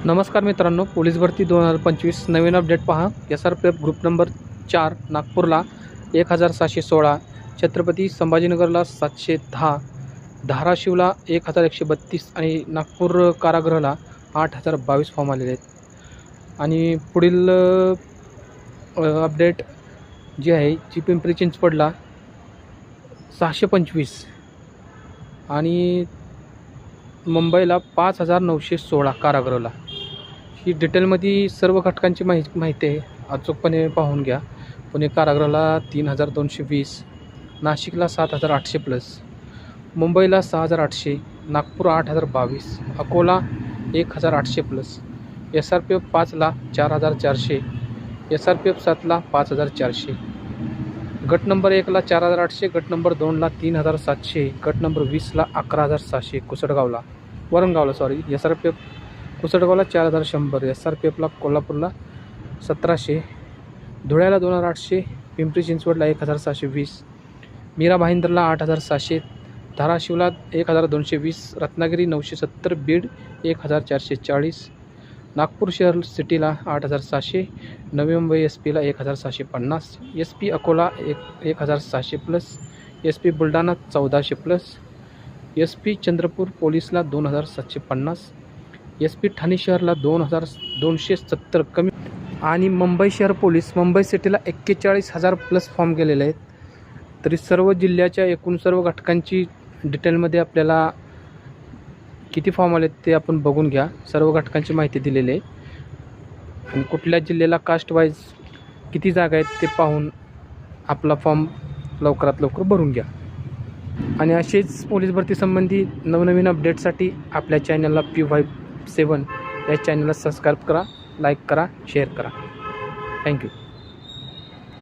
नमस्कार मित्रांनो, पोलीस भरती 2025 नवीन अपडेट पहा। SRPF ग्रुप नंबर 4 नागपूरला 1716, छत्रपती संभाजीनगरला 710, धाराशिवला 1132 आणि नागपूर कारागृहाला 8022 फॉर्म आलेले आहेत। आणि पुढील अपडेट जी आहे जी पिंपरी चिंचवडला 625 आणि मुंबईला 5916 कारागृहाला। ही डिटेलमध्ये सर्व घटकांची माहिती आहे, अचूकपणे पाहून घ्या। पुणे कारागृहाला 3220, नाशिकला 7800 प्लस, मुंबईला 6800, Nagpur 8022, Akola 1800 plus, SRPF 5ला 4400, SRPF 7ला 5400, गट नंबर 1ला 4800, गट नंबर 2ला 3700, गट नंबर 20ला 11700 कुसडगावला वरणगावला SRPF कुसडगावला 4100, SRPFला कोल्हापूरला 1700, धुळ्याला 2800, पिंपरी चिंचवडला 1720, मीरा भाईंदरला 8700, धाराशिवला 1220, रत्नागिरी 970, बीड 1440, नागपूर शहर सिटीला 8700, नवी मुंबई SP ला 1750, SP Akola 1600 plus, SP Buldhana 1400 plus, SP Chandrapur पोलीसला 2750, SP ठाणे शहरला 2270 कमी, आणि मुंबई शहर पोलीस मुंबई सिटीला 41000 प्लस फॉर्म गेलेले आहेत। तरी सर्व जिल्ह्याच्या एकूण सर्व घटकांची डिटेलमध्ये आपल्याला किती फॉर्म आले ते आपण बघून घ्या। सर्व घटकांची माहिती दिलेली आहे आणि कुठल्या जिल्ह्याला कास्ट वाईज किती जागा आहेत ते पाहून आपला फॉर्म लवकरात लवकर भरून घ्या। आणि असेच पोलीस भरती संबंधी नवनवीन अपडेटसाठी आपल्या चॅनलला P57 या चॅनलला सबस्क्राईब करा, लाईक करा, शेअर करा। थँक्यू।